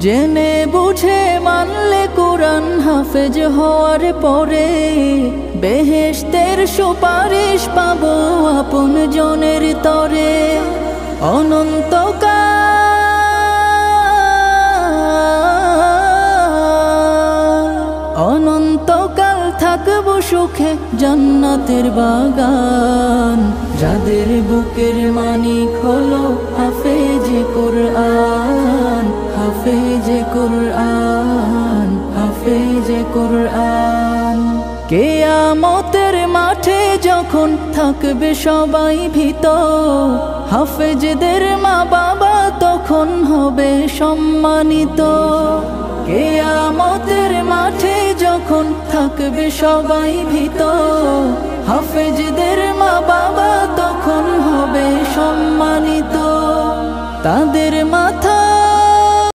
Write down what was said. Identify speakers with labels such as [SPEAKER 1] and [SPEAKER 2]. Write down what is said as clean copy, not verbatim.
[SPEAKER 1] জেনে বুঝে মানলে কুরআন হাফেজ হওয়ার পরে বেহেশতের সুপারিশ পাবো আপন জনের তরে। অনন্তকাল থাকবো সুখে জান্নাতের বাগান। যাদের বুকের মানিক হলো হাফেজে কুরআন, হাফেজে কুরআন, হাফেজে কুরআন। কিয়ামতের মাঠে যখন থাকবে সবাই ভীত, হাফেজদের মা বাবা তখন হবে সম্মানিত। কিয়ামতের মাঠে যখন থাকবে সবাই ভীত, হাফেজদের মা বাবা তখন হবে সম্মানিত। তাদের মাথা